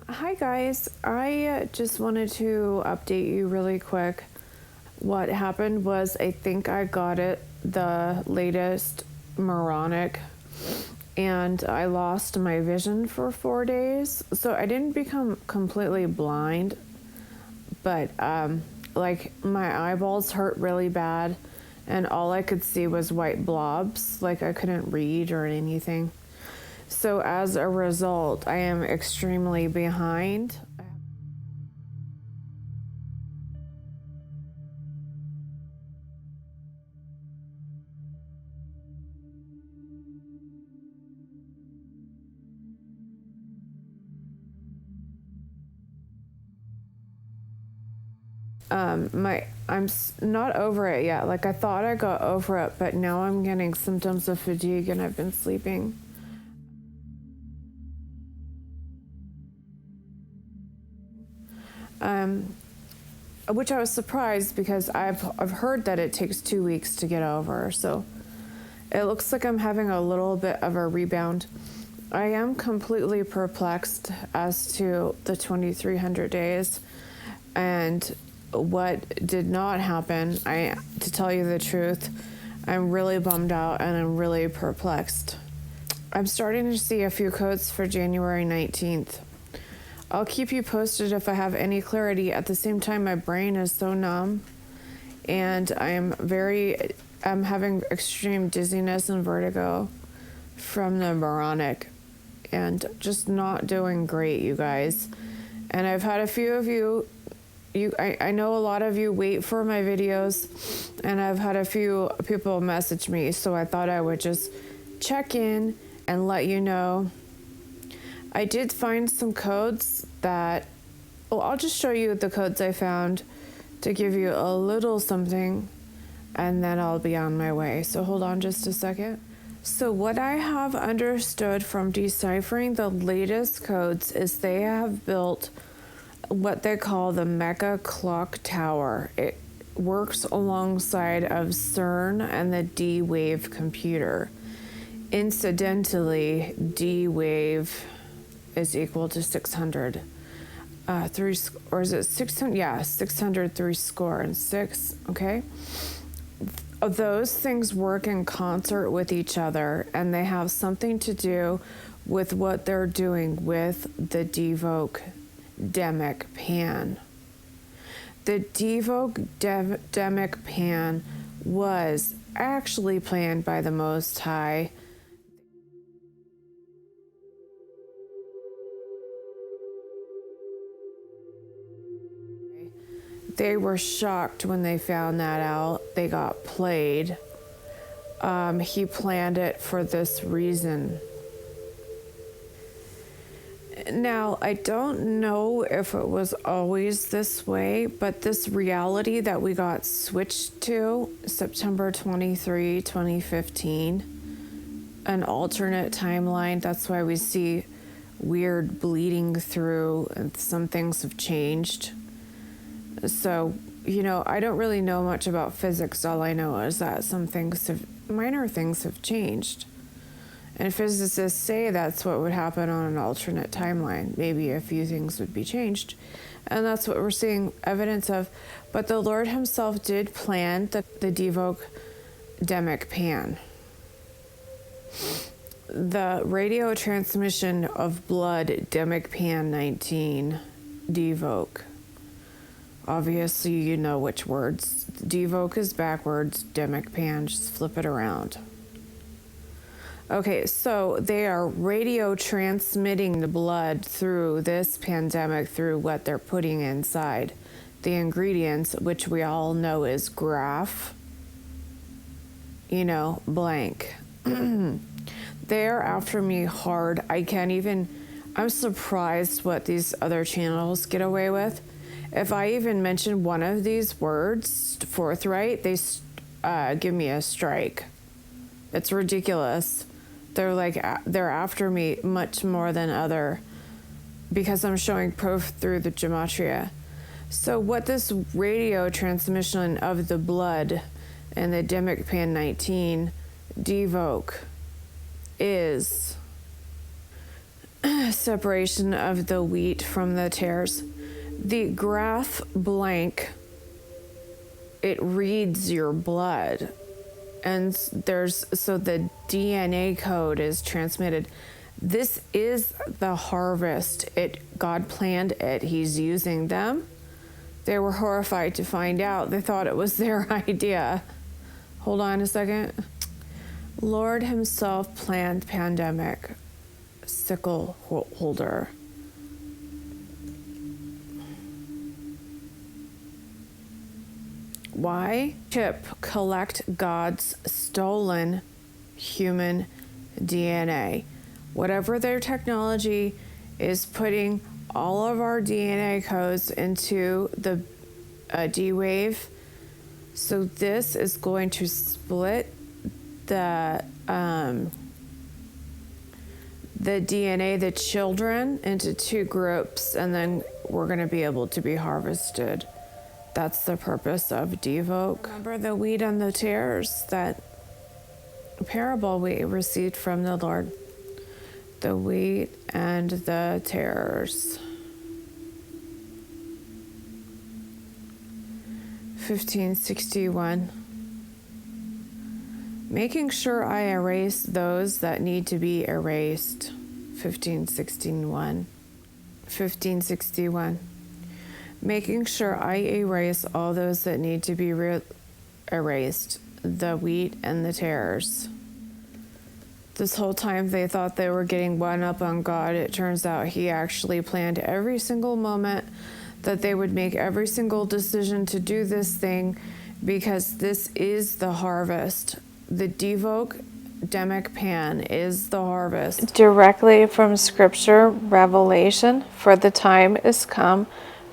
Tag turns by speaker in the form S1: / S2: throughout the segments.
S1: Hi guys, I just wanted to update you really quick. What happened was I think I got the latest moronic, and I lost my vision for 4 days. So I didn't become completely blind, but like my eyeballs hurt really bad, and all I could see was white blobs, like I couldn't read or anything. So as a result, I am extremely behind. I'm not over it yet. Like I thought I got over it, but now I'm getting symptoms of fatigue and I've been sleeping. Which I was surprised because I've heard that it takes 2 weeks to get over. So it looks like I'm having a little bit of a rebound. I am completely perplexed as to the 2300 days and what did not happen. To tell you the truth, I'm really bummed out and I'm really perplexed. I'm starting to see a few codes for January 19th. I'll keep you posted if I have any clarity. At the same time, my brain is so numb and I'm having extreme dizziness and vertigo from the moronic and just not doing great, you guys. And I've had a few of I know a lot of you wait for my videos, and I've had a few people message me, so I thought I would just check in and let you know. I did find some codes that, I'll just show you the codes I found to give you a little something, and then I'll be on my way. So hold on just a second. So what I have understood from deciphering the latest codes is they have built what they call the Mega Clock Tower. It works alongside of CERN and the D-Wave computer. Incidentally, D-Wave is equal to 600. Or is it 600? Yeah, 603 score and 6, okay? Those things work in concert with each other, and they have something to do with what they're doing with the Demic pan. The Demic pan was actually planned by the Most High. They were shocked when they found that out. They got played. He planned it for this reason. Now, I don't know if it was always this way, but this reality that we got switched to September 23, 2015, an alternate timeline, that's why we see weird bleeding through and some things have changed. So, I don't really know much about physics. All I know is that minor things have changed. And physicists say that's what would happen on an alternate timeline. Maybe a few things would be changed. And that's what we're seeing evidence of. But the Lord himself did plan the Demic pan. The radio transmission of blood, Demic pan 19, Devoke. Obviously, you know which words. Devoke is backwards, Demic pan, just flip it around. Okay, so they are radio transmitting the blood through this pandemic, through what they're putting inside. The ingredients, which we all know is graph, blank. They're after me hard. I'm surprised what these other channels get away with. If I even mention one of these words forthright, they give me a strike. It's ridiculous. They're after me much more than because I'm showing proof through the Gematria. So what this radio transmission of the blood and the Demic pan 19 Devoke is, separation of the wheat from the tares. The graph blank, it reads your blood. And so the DNA code is transmitted. This is the harvest. God planned it. He's using them. They were horrified to find out. They thought it was their idea. Hold on a second. Lord himself planned pandemic. Sickle holder. Why? Chip collect God's stolen human DNA. Whatever their technology is putting all of our DNA codes into the D-Wave. So this is going to split the DNA, the children, into two groups, and then we're going to be able to be harvested. That's the purpose of Devoke. Remember the wheat and the tares, that parable we received from the Lord. The wheat and the tares. 1561. Making sure I erase those that need to be erased. 1561. 1561. Making sure I erase all those that need to be erased. The wheat and the tares. This whole time they thought they were getting one up on God. It turns out he actually planned every single moment that they would make every single decision to do this thing, because this is the harvest. The Devoke Demic pan is the harvest. Directly from Scripture, Revelation, for the time is come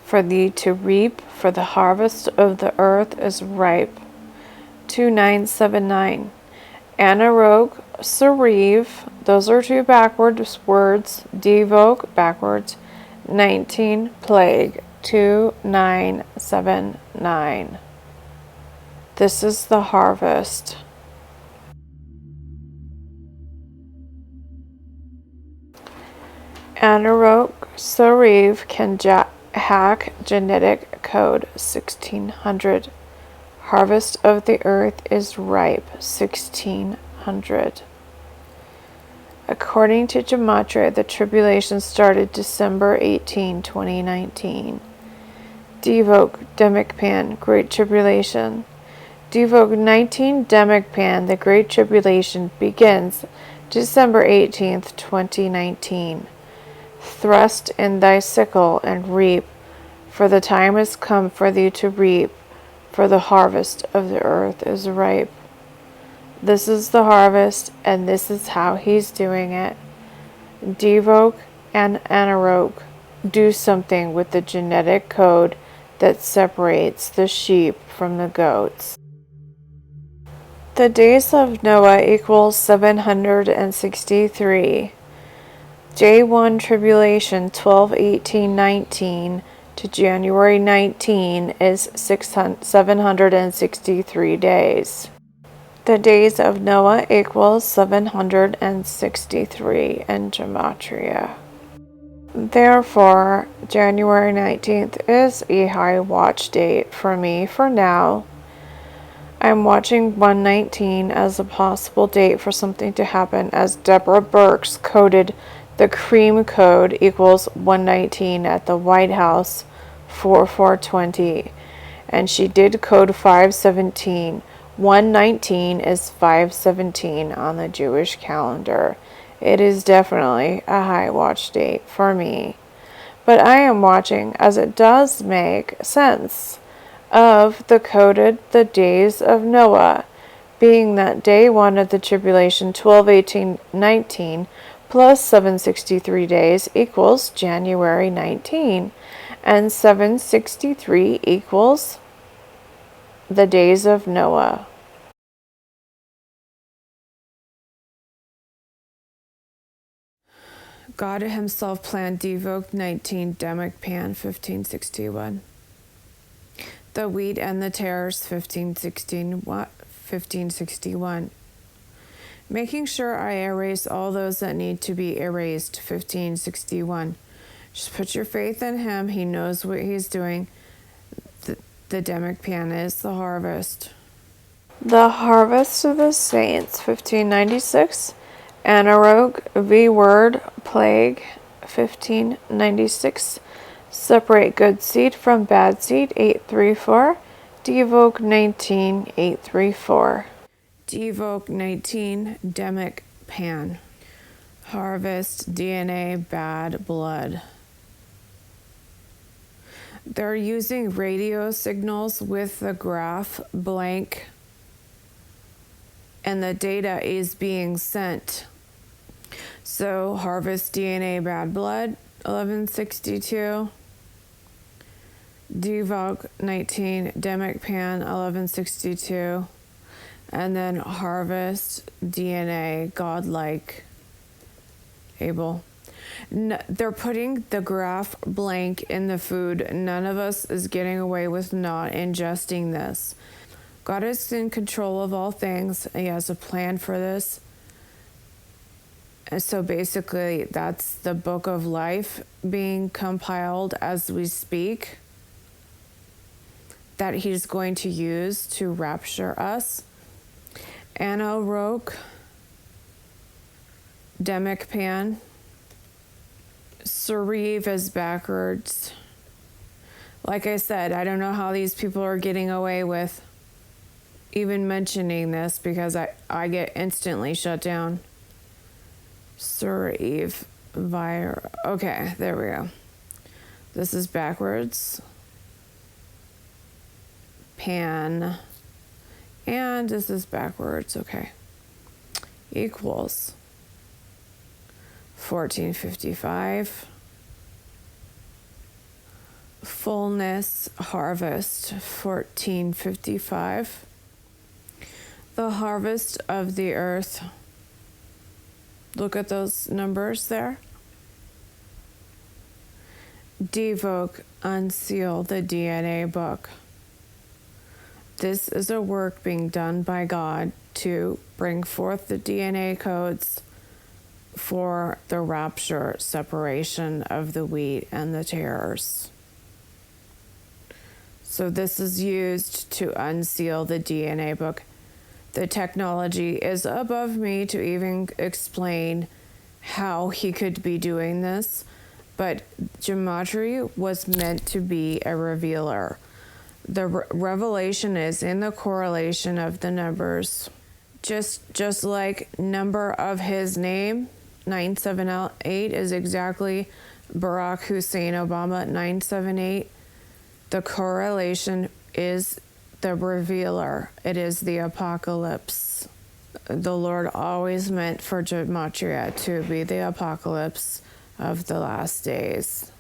S1: for thee to reap, for the harvest of the earth is ripe. 2979. Anarogue, Sereve, those are two backwards words. Devoke, backwards. 19, plague. 2979. This is the harvest. Anarogue, Sereve can hack genetic code. 1600. Harvest of the earth is ripe. 1600. According to Gematria, the tribulation started December 18, 2019. Devoke Demic pan, Great Tribulation. Devoke 19 Demic pan, the Great Tribulation begins December 18th, 2019. Thrust in thy sickle and reap, for the time is come for thee to reap, for the harvest of the earth is ripe. This is the harvest, and this is how he's doing it. Devoke and Anarogue, do something with the genetic code that separates the sheep from the goats. The days of Noah equals 763. J1 tribulation 12/18/19 to January 19 is 763 days. The days of Noah equals 763 in Gematria. Therefore, January 19th is a high watch date for me for now. I'm watching 119 as a possible date for something to happen, as Deborah Birx coded the cream code equals 119 at the White House 4420, and she did code 517. 119 is 517 on the Jewish calendar. It is definitely a high watch date for me. But I am watching as it does make sense of the days of Noah, being that day 1 of the tribulation 12/18/19 plus 763 days equals January 19, and 763 equals the days of Noah. God himself planned Devoke 19 Demic pan 1561. The wheat and the tares 1561. Making sure I erase all those that need to be erased. 1561. Just put your faith in him. He knows what he's doing. The Demic pan is the harvest. The harvest of the saints. 1596. Anarogue v. Word Plague. 1596. Separate good seed from bad seed. 834. Devoke 19. 834. Devoke 19, Demic pan. Harvest DNA bad blood. They're using radio signals with the graph blank, and the data is being sent. So harvest DNA bad blood, 1162. Devoke 19, Demic pan, 1162. And then harvest DNA, godlike, Abel. They're putting the graph blank in the food. None of us is getting away with not ingesting this. God is in control of all things. He has a plan for this. And so basically, that's the book of life being compiled as we speak, that he's going to use to rapture us. Anarogue, Demic pan. Sereve is backwards. Like I said, I don't know how these people are getting away with even mentioning this, because I get instantly shut down. Sereve, okay, there we go. This is backwards. Pan. And this is backwards, okay. Equals 1455. Fullness, harvest, 1455. The harvest of the earth. Look at those numbers there. Devoke, unseal the DNA book. This is a work being done by God to bring forth the DNA codes for the rapture, separation of the wheat and the tares. So this is used to unseal the DNA book. The technology is above me to even explain how he could be doing this, but Gematria was meant to be a revealer. The revelation is in the correlation of the numbers. Just like number of his name, 978 is exactly Barack Hussein Obama, 978. The correlation is the revealer. It is the apocalypse. The Lord always meant for Gematria to be the apocalypse of the last days,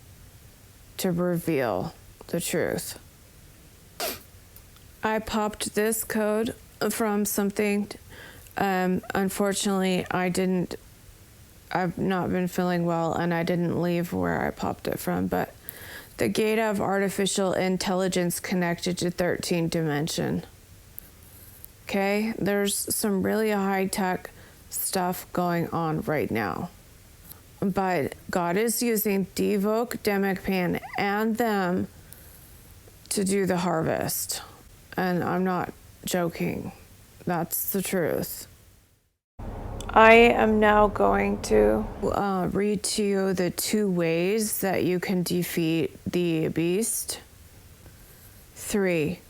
S1: to reveal the truth. I popped this code from something. Unfortunately, I've not been feeling well, and I didn't leave where I popped it from, but the gate of artificial intelligence connected to 13th dimension. Okay, there's some really high-tech stuff going on right now. But God is using Devoke, Demic pan, and them to do the harvest. And I'm not joking. That's the truth. I am now going to read to you the 2 ways that you can defeat the beast. 3.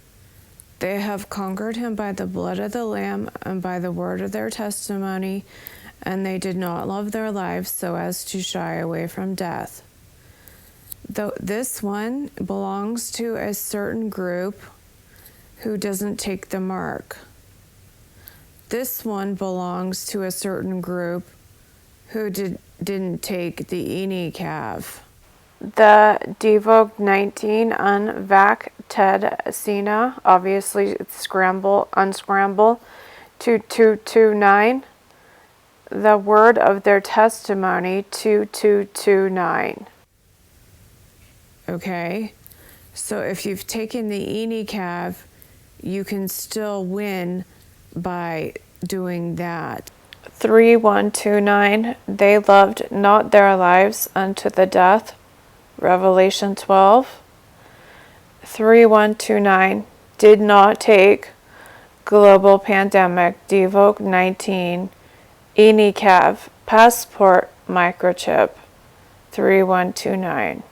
S1: They have conquered him by the blood of the Lamb and by the word of their testimony, and they did not love their lives so as to shy away from death. Though this one belongs to a certain group who doesn't take the mark. This one belongs to a certain group who didn't take the Enicav. The Devoke 19 Unvac Ted Sina, obviously it's unscramble, 2229. The word of their testimony, 2229. Okay, so if you've taken the Enicav, you can still win by doing that. 3129. They loved not their lives unto the death. Revelation 12. 3129. Did not take global pandemic, Devoke 19, ENICAV, passport microchip. 3129.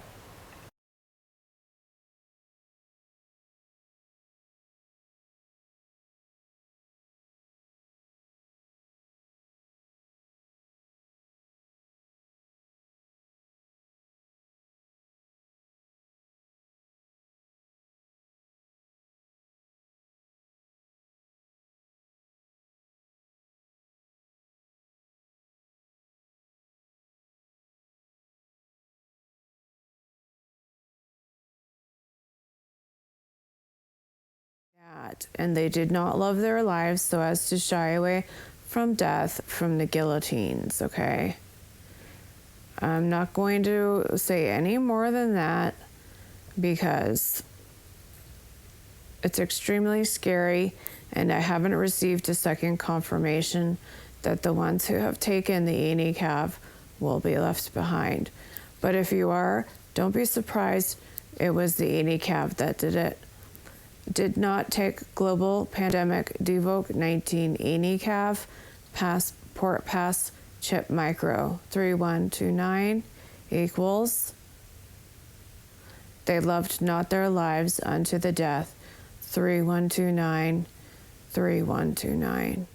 S1: And they did not love their lives so as to shy away from death, from the guillotines, okay? I'm not going to say any more than that because it's extremely scary, and I haven't received a second confirmation that the ones who have taken the ENICAV will be left behind. But if you are, don't be surprised. It was the ENICAV that did it. Did not take global pandemic, Devoke 19, ENICAV, passport pass chip micro. 3129 equals they loved not their lives unto the death. 3129, 3129.